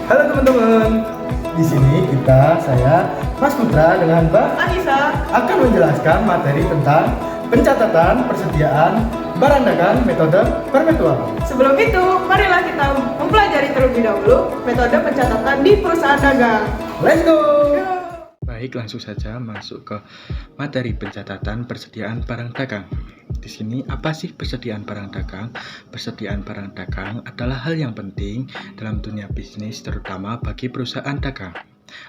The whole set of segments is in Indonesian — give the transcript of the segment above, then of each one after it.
Halo teman-teman, di sini saya Mas Putra dengan Mbak Anissa akan menjelaskan materi tentang pencatatan persediaan barang dagang metode perpetual. Sebelum itu, marilah kita mempelajari terlebih dahulu metode pencatatan di perusahaan dagang. Let's go! Baik, langsung saja masuk ke materi pencatatan persediaan barang dagang. Di sini apa sih persediaan barang dagang? Persediaan barang dagang adalah hal yang penting dalam dunia bisnis, terutama bagi perusahaan dagang.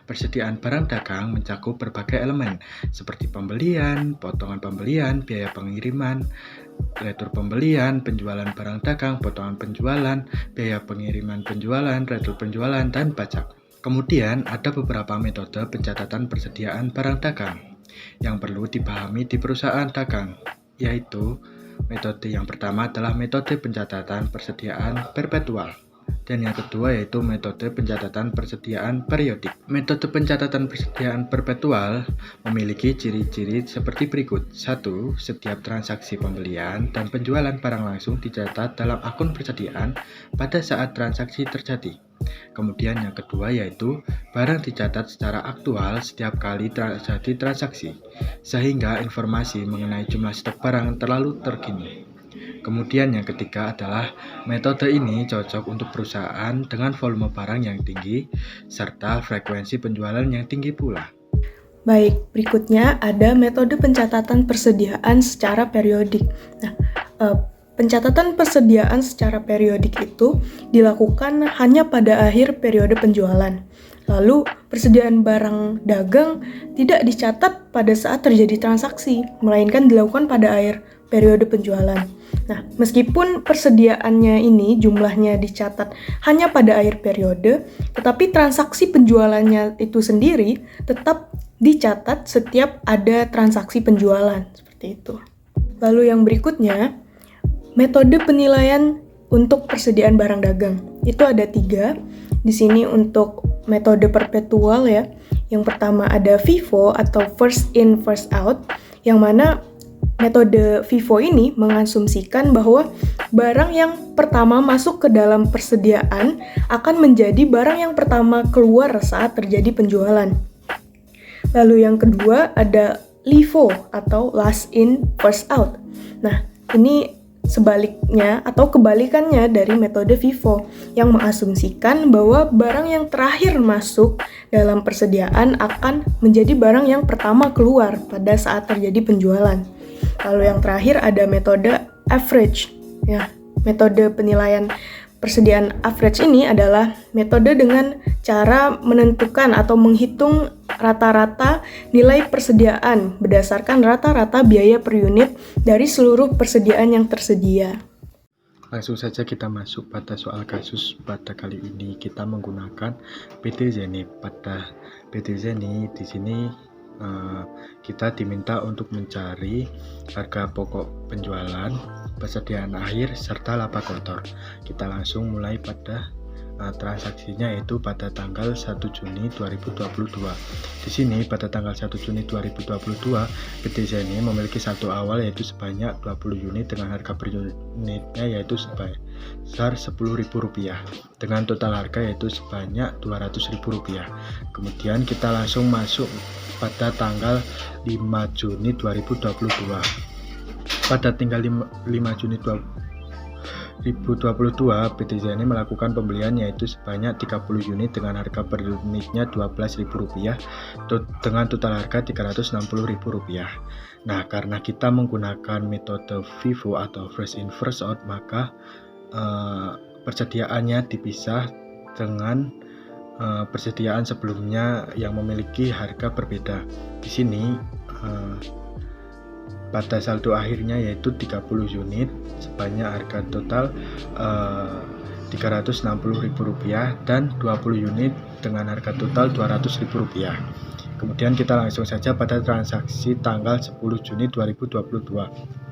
Persediaan barang dagang mencakup berbagai elemen seperti pembelian, potongan pembelian, biaya pengiriman, retur pembelian, penjualan barang dagang, potongan penjualan, biaya pengiriman penjualan, retur penjualan, dan pajak. Kemudian ada beberapa metode pencatatan persediaan barang dagang yang perlu dipahami di perusahaan dagang, yaitu metode yang pertama adalah metode pencatatan persediaan perpetual. Dan yang kedua yaitu metode pencatatan persediaan periodik. Metode pencatatan persediaan perpetual memiliki ciri-ciri seperti berikut. 1. Setiap transaksi pembelian dan penjualan barang langsung dicatat dalam akun persediaan pada saat transaksi terjadi. Kemudian yang kedua yaitu barang dicatat secara aktual setiap kali terjadi transaksi, sehingga informasi mengenai jumlah stok barang terlalu terkini. Kemudian yang ketiga adalah metode ini cocok untuk perusahaan dengan volume barang yang tinggi serta frekuensi penjualan yang tinggi pula. Baik, berikutnya ada metode pencatatan persediaan secara periodik. Pencatatan persediaan secara periodik itu dilakukan hanya pada akhir periode penjualan. Lalu, persediaan barang dagang tidak dicatat pada saat terjadi transaksi, melainkan dilakukan pada akhir periode penjualan. Nah, meskipun persediaannya ini jumlahnya dicatat hanya pada akhir periode, tetapi transaksi penjualannya itu sendiri tetap dicatat setiap ada transaksi penjualan, seperti itu. Lalu yang berikutnya, metode penilaian untuk persediaan barang dagang. Itu ada 3. Di sini untuk metode perpetual ya. Yang pertama ada FIFO atau first in first out, yang mana metode FIFO ini mengasumsikan bahwa barang yang pertama masuk ke dalam persediaan akan menjadi barang yang pertama keluar saat terjadi penjualan. Lalu yang kedua ada LIFO atau last in first out. Nah, ini sebaliknya atau kebalikannya dari metode FIFO yang mengasumsikan bahwa barang yang terakhir masuk dalam persediaan akan menjadi barang yang pertama keluar pada saat terjadi penjualan. Lalu yang terakhir ada metode average. Ya, metode penilaian persediaan average ini adalah metode dengan cara menentukan atau menghitung rata-rata nilai persediaan berdasarkan rata-rata biaya per unit dari seluruh persediaan yang tersedia. Langsung saja kita masuk pada soal kasus. Pada kali ini kita menggunakan PT Zenith. Pada PT Zenith di sini kita diminta untuk mencari harga pokok penjualan, persediaan akhir, serta laba kotor. Kita langsung mulai pada transaksinya yaitu pada tanggal 1 Juni 2022. Di sini pada tanggal 1 Juni 2022 PT Zenith memiliki saldo awal yaitu sebanyak 20 unit dengan harga per unitnya yaitu sebesar Rp10.000 dengan total harga yaitu sebanyak Rp200.000. Kemudian kita langsung masuk pada tanggal 5 Juni 2022. Pada tanggal 5 Juni 2022, PT Zenith melakukan pembelian yaitu sebanyak 30 unit dengan harga per unitnya Rp12.000 dengan total harga Rp360.000. Nah, karena kita menggunakan metode FIFO atau first in first out, maka persediaannya dipisah dengan persediaan sebelumnya yang memiliki harga berbeda. Di sini pada saldo akhirnya yaitu 30 unit sebanyak harga total Rp360.000 dan 20 unit dengan harga total Rp200.000. Kemudian kita langsung saja pada transaksi tanggal 10 Juni 2022.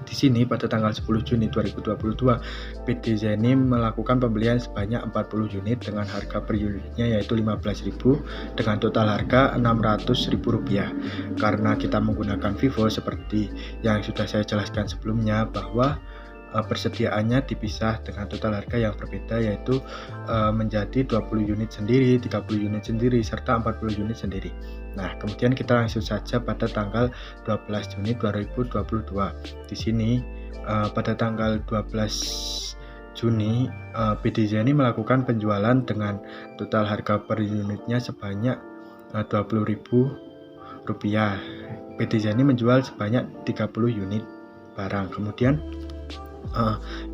Di sini pada tanggal 10 Juni 2022, PT Zenith melakukan pembelian sebanyak 40 unit dengan harga per unitnya yaitu Rp15.000 dengan total harga Rp600.000. Karena kita menggunakan FIFO seperti yang sudah saya jelaskan sebelumnya bahwa persediaannya dipisah dengan total harga yang berbeda, yaitu menjadi 20 unit sendiri, 30 unit sendiri, serta 40 unit sendiri. Nah, kemudian kita langsung saja pada tanggal 12 Juni 2022. Di sini pada tanggal 12 Juni PDJ ini melakukan penjualan dengan total harga per unitnya sebanyak Rp20.000. PDJ ini menjual sebanyak 30 unit barang. Kemudian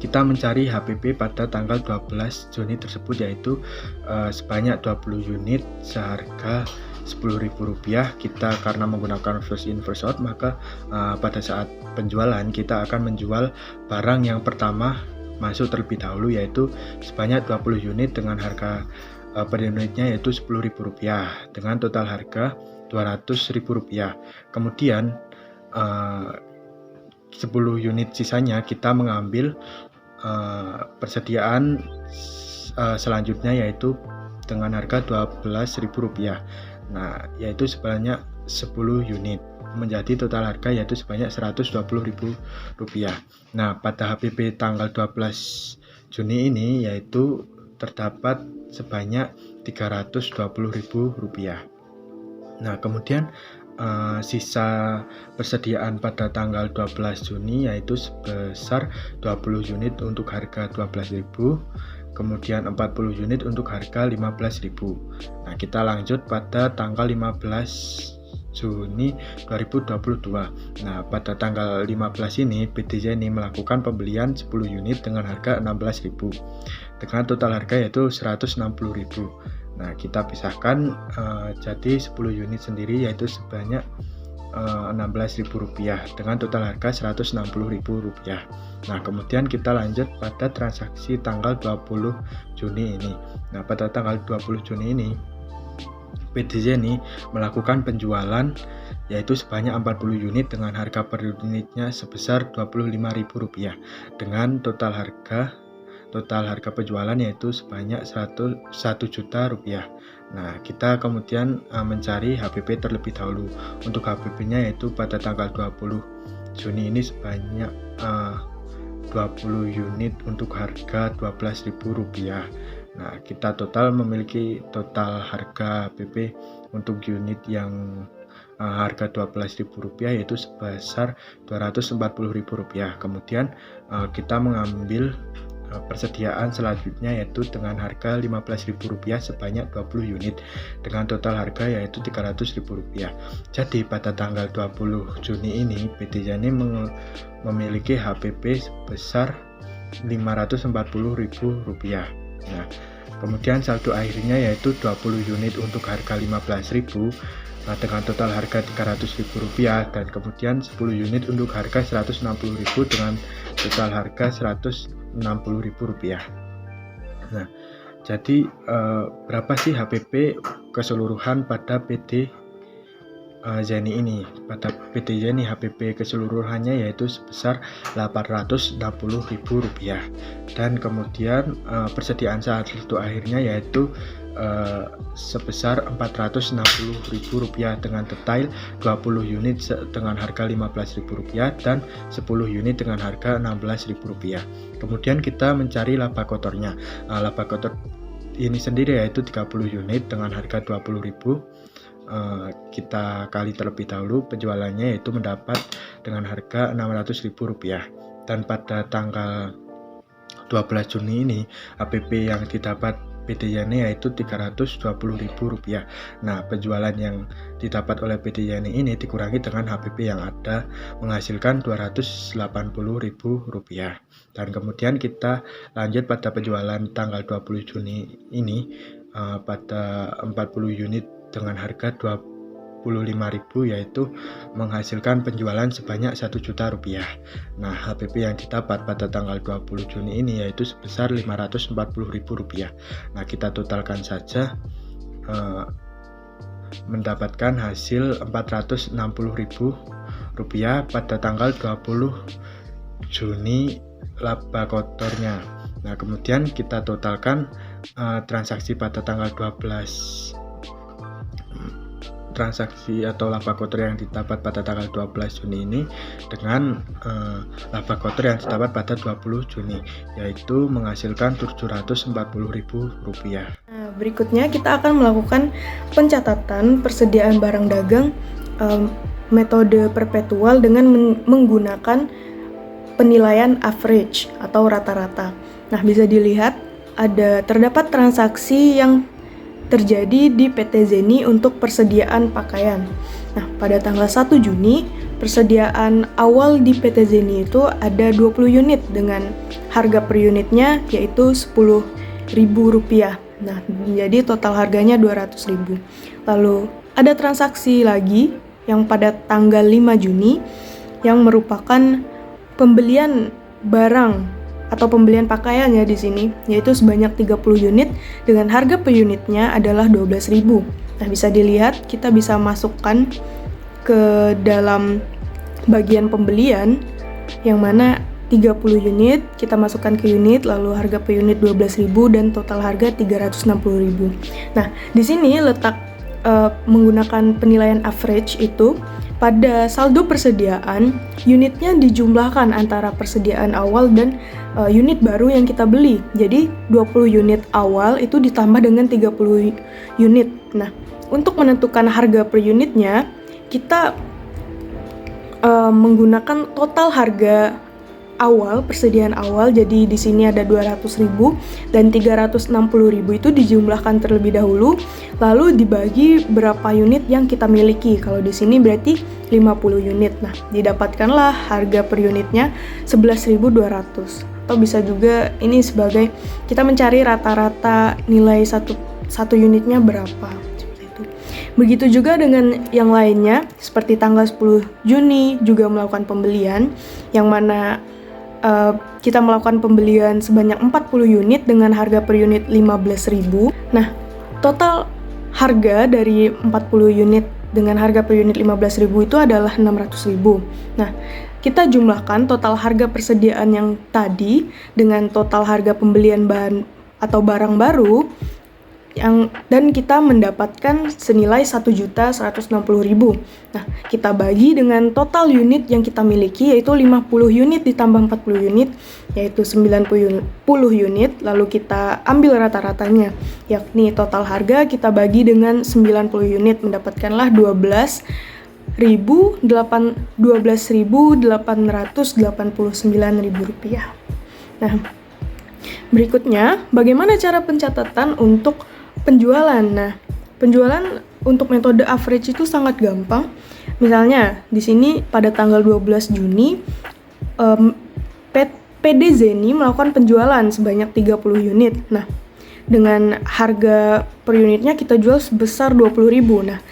kita mencari HPP pada tanggal 12 Juni tersebut, yaitu sebanyak 20 unit seharga Rp10.000. Kita karena menggunakan first in first out, maka pada saat penjualan kita akan menjual barang yang pertama masuk terlebih dahulu, yaitu sebanyak 20 unit dengan harga per unitnya yaitu Rp10.000 dengan total harga Rp200.000. Kemudian 10 unit sisanya kita mengambil persediaan selanjutnya, yaitu dengan harga Rp12.000. Nah, yaitu sebanyak 10 unit menjadi total harga yaitu sebanyak Rp120.000. Nah, pada HPP tanggal 12 Juni ini yaitu terdapat sebanyak Rp320.000. Nah, kemudian sisa persediaan pada tanggal 12 Juni yaitu sebesar 20 unit untuk harga Rp12.000, kemudian 40 unit untuk harga Rp15.000. Nah, kita lanjut pada tanggal 15 Juni 2022. Nah, pada tanggal 15 ini PDJ ini melakukan pembelian 10 unit dengan harga Rp16.000 dengan total harga yaitu Rp160.000. Nah, kita pisahkan jadi 10 unit sendiri yaitu sebanyak Rp16.000 dengan total harga Rp160.000. Nah, kemudian kita lanjut pada transaksi tanggal 20 Juni ini. Nah, pada tanggal 20 Juni ini PDJ ini melakukan penjualan yaitu sebanyak 40 unit dengan harga per unitnya sebesar Rp25.000 dengan total harga penjualan yaitu sebanyak Rp1 juta. Nah, kita kemudian mencari HPP terlebih dahulu. Untuk HPP-nya yaitu pada tanggal 20 Juni ini sebanyak 20 unit untuk harga Rp12.000. Nah, kita total memiliki total harga HPP untuk unit yang harga Rp12.000 yaitu sebesar Rp240.000. Kemudian kita mengambil persediaan selanjutnya yaitu dengan harga Rp15.000 sebanyak 20 unit dengan total harga yaitu Rp300.000. Jadi pada tanggal 20 Juni ini PDJ ini memiliki HPP sebesar Rp540.000. Nah, kemudian saldo akhirnya yaitu 20 unit untuk harga Rp15.000 dengan total harga Rp300.000 dan kemudian 10 unit untuk harga Rp160.000 dengan total harga Rp160.000. Nah, jadi berapa sih HPP keseluruhan pada PT Zeni ini? Pada PT Zeni HPP keseluruhannya yaitu sebesar Rp860.000 dan kemudian persediaan saldo akhirnya yaitu sebesar Rp460.000 dengan detail 20 unit dengan harga Rp15.000 dan 10 unit dengan harga Rp16.000. Kemudian kita mencari laba kotornya. Laba kotor ini sendiri yaitu 30 unit dengan harga Rp20.000. Kita kali terlebih dahulu penjualannya yaitu mendapat dengan harga Rp600.000 dan pada tanggal 12 Juni ini HPP yang didapat PDJ ini yaitu Rp320.000. Nah, penjualan yang didapat oleh PDJ ini dikurangi dengan HPP yang ada menghasilkan Rp280.000. Dan kemudian kita lanjut pada penjualan tanggal 20 Juni ini pada 40 unit dengan harga Rp25.000 yaitu menghasilkan penjualan sebanyak Rp1 juta. Nah, HPP yang didapat pada tanggal 20 Juni ini yaitu sebesar Rp540.000. Nah, kita totalkan saja mendapatkan hasil Rp460.000 pada tanggal 20 Juni laba kotornya. Nah, kemudian kita totalkan transaksi pada tanggal 12 transaksi atau laba kotor yang didapat pada tanggal 12 Juni ini dengan laba kotor yang didapat pada 20 Juni, yaitu menghasilkan Rp740.000. Nah, berikutnya kita akan melakukan pencatatan persediaan barang dagang metode perpetual dengan menggunakan penilaian average atau rata-rata. Nah, bisa dilihat terdapat transaksi yang terjadi di PT Zeni untuk persediaan pakaian. Nah, pada tanggal 1 Juni, persediaan awal di PT Zeni itu ada 20 unit dengan harga per unitnya yaitu Rp10.000. Nah, jadi total harganya Rp200.000. Lalu ada transaksi lagi yang pada tanggal 5 Juni yang merupakan pembelian barang atau pembelian pakaian ya di sini, yaitu sebanyak 30 unit dengan harga per unitnya adalah Rp12.000. Nah, bisa dilihat kita bisa masukkan ke dalam bagian pembelian yang mana 30 unit kita masukkan ke unit, lalu harga per unit Rp12.000 dan total harga Rp360.000. Nah, di sini letak menggunakan penilaian average itu pada saldo persediaan, unitnya dijumlahkan antara persediaan awal dan unit baru yang kita beli. Jadi 20 unit awal itu ditambah dengan 30 unit. Nah, untuk menentukan harga per unitnya, kita menggunakan total harga awal, persediaan awal. Jadi di sini ada Rp200.000 dan Rp360.000 itu dijumlahkan terlebih dahulu, lalu dibagi berapa unit yang kita miliki. Kalau di sini berarti 50 unit. Nah, didapatkanlah harga per unitnya Rp11.200. Atau bisa juga ini sebagai kita mencari rata-rata nilai satu unitnya berapa. Begitu juga dengan yang lainnya, seperti tanggal 10 Juni juga melakukan pembelian, yang mana kita melakukan pembelian sebanyak 40 unit dengan harga per unit Rp15.000. Nah, total harga dari 40 unit dengan harga per unit Rp15.000 itu adalah Rp600.000. Nah, kita jumlahkan total harga persediaan yang tadi dengan total harga pembelian bahan atau barang baru dan kita mendapatkan senilai Rp1.160.000. Nah, kita bagi dengan total unit yang kita miliki yaitu 50 unit ditambah 40 unit yaitu 90 unit, lalu kita ambil rata-ratanya, yakni total harga kita bagi dengan 90 unit mendapatkanlah Rp12.889.000. Nah, berikutnya bagaimana cara pencatatan untuk penjualan. Nah, penjualan untuk metode average itu sangat gampang. Misalnya, di sini pada tanggal 12 Juni, PD Zeni melakukan penjualan sebanyak 30 unit. Nah, dengan harga per unitnya kita jual sebesar Rp20.000. Nah,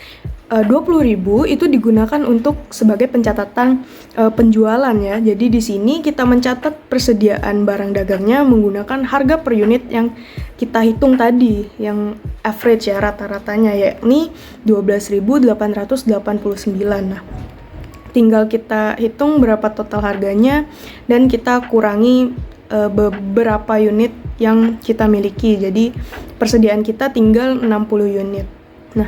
Rp20.000 itu digunakan untuk sebagai pencatatan penjualan ya. Jadi di sini kita mencatat persediaan barang dagangnya menggunakan harga per unit yang kita hitung tadi, yang average ya, rata-ratanya, yakni Rp12.889. Nah, tinggal kita hitung berapa total harganya dan kita kurangi beberapa unit yang kita miliki. Jadi persediaan kita tinggal 60 unit. Nah,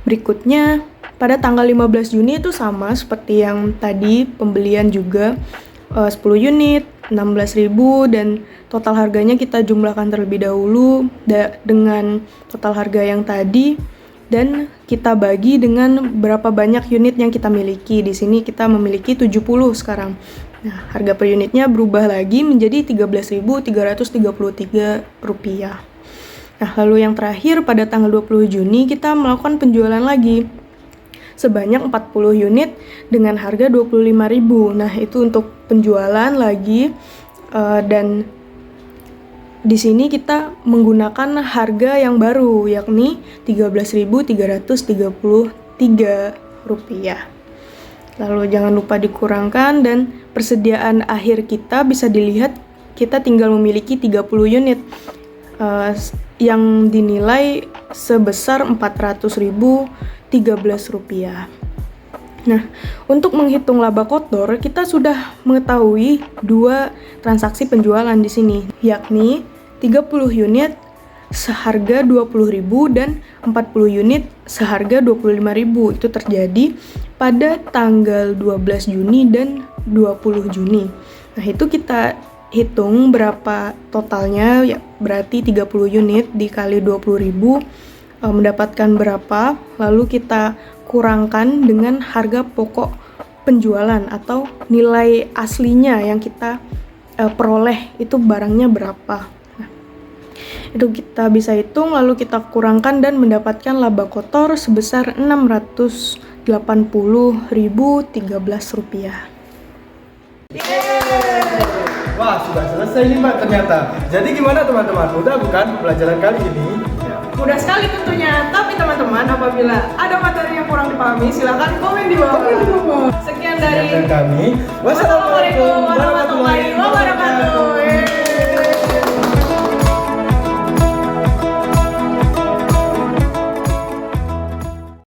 berikutnya pada tanggal 15 Juni itu sama seperti yang tadi, pembelian juga 10 unit, 16.000 dan total harganya kita jumlahkan terlebih dahulu dengan total harga yang tadi dan kita bagi dengan berapa banyak unit yang kita miliki. Di sini kita memiliki 70 sekarang. Nah, harga per unitnya berubah lagi menjadi Rp13.333. Nah, lalu yang terakhir pada tanggal 20 Juni kita melakukan penjualan lagi sebanyak 40 unit dengan harga Rp25.000. Nah, itu untuk penjualan lagi dan di sini kita menggunakan harga yang baru yakni Rp13.333. Lalu jangan lupa dikurangkan dan persediaan akhir kita bisa dilihat kita tinggal memiliki 30 unit. Yang dinilai sebesar Rp400.013. Nah, untuk menghitung laba kotor, kita sudah mengetahui dua transaksi penjualan di sini, yakni 30 unit seharga 20.000 dan 40 unit seharga 25.000. Itu terjadi pada tanggal 12 Juni dan 20 Juni. Nah, itu kita hitung berapa totalnya, ya berarti 30 unit dikali 20.000 mendapatkan berapa, lalu kita kurangkan dengan harga pokok penjualan atau nilai aslinya yang kita peroleh itu barangnya berapa. Nah, itu kita bisa hitung lalu kita kurangkan dan mendapatkan laba kotor sebesar Rp680.013. Wah, sudah selesai nih Mbak ternyata. Jadi gimana teman-teman? Mudah bukan pelajaran kali ini? Mudah sekali tentunya, tapi teman-teman apabila ada materi yang kurang dipahami silakan komen di bawah. Sekian dari kami. Wassalamualaikum warahmatullahi wabarakatuh.